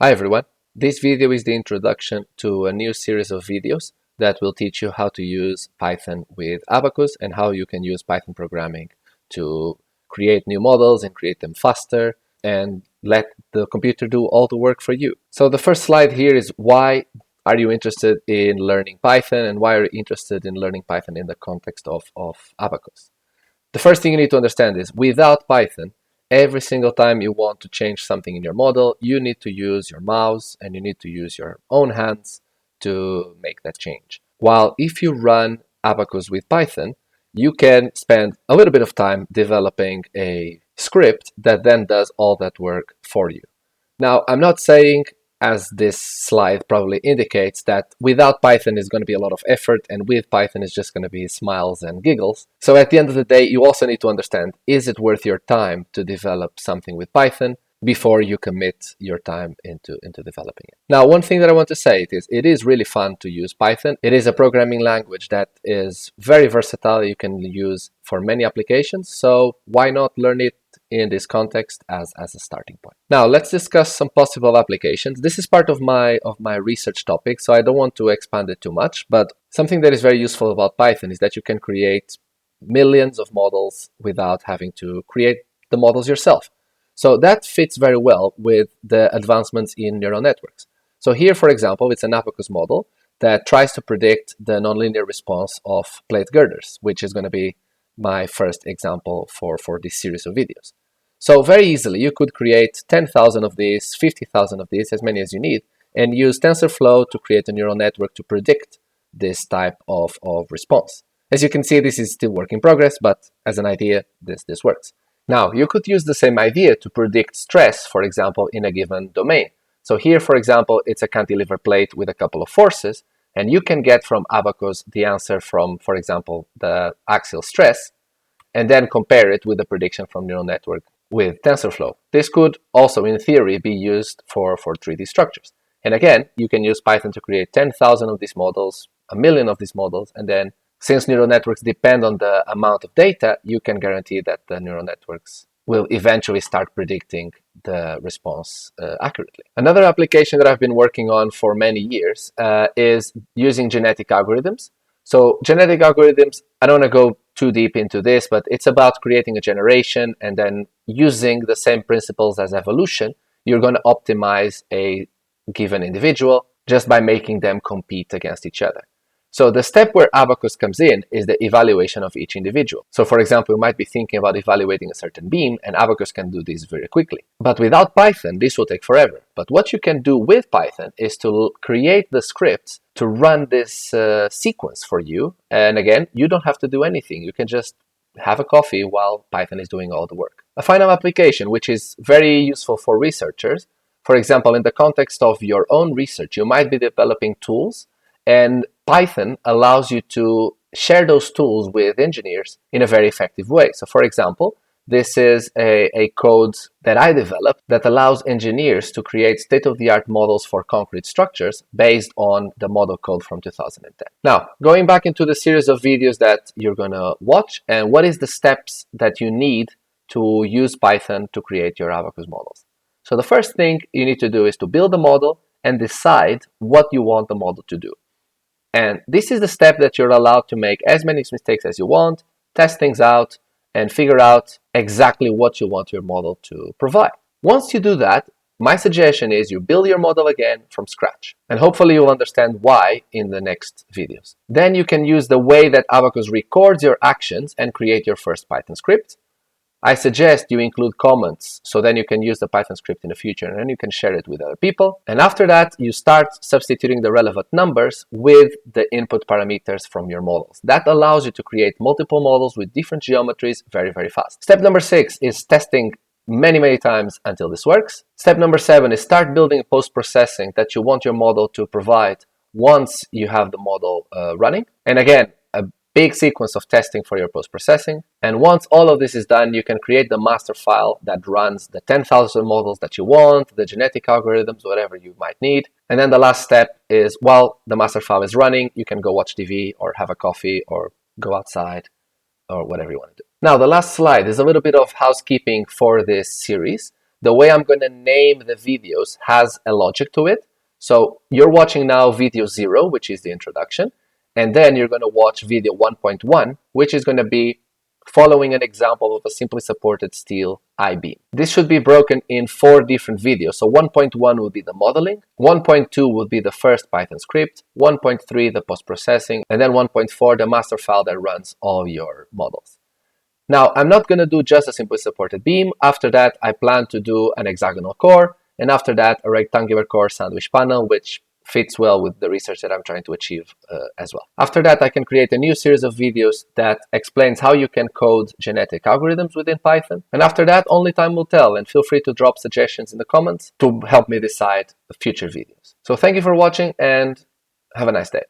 Hi everyone, this video is the introduction to a new series of videos that will teach you how to use Python with Abaqus and how you can use Python programming to create new models and create them faster and let the computer do all the work for you. So the first slide here is why are you interested in learning Python and why are you interested in learning Python in the context of Abaqus? The first thing you need to understand is without Python, every single time you want to change something in your model, you need to use your mouse and you need to use your own hands to make that change. While if you run Abaqus with Python, you can spend a little bit of time developing a script that then does all that work for you. Now, I'm not saying, as this slide probably indicates, that without Python is going to be a lot of effort and with Python is just going to be smiles and giggles. So at the end of the day, you also need to understand, is it worth your time to develop something with Python before you commit your time into developing it? Now, one thing that I want to say is it is really fun to use Python. It is a programming language that is very versatile. You can use for many applications. So why not learn it in this context as a starting point? Now let's discuss some possible applications. This is part of my research topic, so I don't want to expand it too much, but something that is very useful about Python is that you can create millions of models without having to create the models yourself. So that fits very well with the advancements in neural networks. So here, for example, it's an Abaqus model that tries to predict the nonlinear response of plate girders, which is going to be my first example for this series of videos. So very easily, you could create 10,000 of these, 50,000 of these, as many as you need, and use TensorFlow to create a neural network to predict this type of response. As you can see, this is still work in progress, but as an idea, this works. Now, you could use the same idea to predict stress, for example, in a given domain. So here, for example, it's a cantilever plate with a couple of forces, and you can get from Abaqus the answer from, for example, the axial stress, and then compare it with the prediction from neural network with TensorFlow. This could also, in theory, be used for 3D structures. And again, you can use Python to create 10,000 of these models, a million of these models, and then since neural networks depend on the amount of data, you can guarantee that the neural networks will eventually start predicting the response accurately. Another application that I've been working on for many years is using genetic algorithms. So genetic algorithms, I don't want to go too deep into this, but it's about creating a generation and then using the same principles as evolution, you're going to optimize a given individual just by making them compete against each other. So the step where Abaqus comes in is the evaluation of each individual. So for example, you might be thinking about evaluating a certain beam, and Abaqus can do this very quickly. But without Python, this will take forever. But what you can do with Python is to create the scripts to run this sequence for you. And again, you don't have to do anything. You can just have a coffee while Python is doing all the work. A final application, which is very useful for researchers, for example, in the context of your own research, you might be developing tools, and Python allows you to share those tools with engineers in a very effective way. So for example, this is a code that I developed that allows engineers to create state-of-the-art models for concrete structures based on the model code from 2010. Now, going back into the series of videos that you're going to watch, and what is the steps that you need to use Python to create your Abaqus models. So the first thing you need to do is to build a model and decide what you want the model to do. And this is the step that you're allowed to make as many mistakes as you want, test things out, and figure out exactly what you want your model to provide. Once you do that, my suggestion is you build your model again from scratch. And hopefully you'll understand why in the next videos. Then you can use the way that Abaqus records your actions and create your first Python script. I suggest you include comments so then you can use the Python script in the future and then you can share it with other people. And after that, you start substituting the relevant numbers with the input parameters from your models. That allows you to create multiple models with different geometries very, very fast. Step number 6 is testing many times until this works. Step number 7 is start building post-processing that you want your model to provide once you have the model running. And again, a big sequence of testing for your post-processing. And once all of this is done, you can create the master file that runs the 10,000 models that you want, the genetic algorithms, whatever you might need. And then the last step is, while the master file is running, you can go watch TV or have a coffee or go outside or whatever you want to do. Now, the last slide is a little bit of housekeeping for this series. the way I'm going to name the videos has a logic to it. So you're watching now video 0, which is the introduction, and then you're going to watch video 1.1, which is going to be following an example of a simply supported steel I-beam. This should be broken in 4 different videos. So 1.1 will be the modeling, 1.2 will be the first Python script, 1.3 the post-processing, and then 1.4 the master file that runs all your models. Now, I'm not going to do just a simply supported beam. After that, I plan to do an hexagonal core, and after that, a rectangular core sandwich panel, which fits well with the research that I'm trying to achieve as well. After that, I can create a new series of videos that explains how you can code genetic algorithms within Python. And after that, only time will tell, and feel free to drop suggestions in the comments to help me decide the future videos. So thank you for watching, and have a nice day.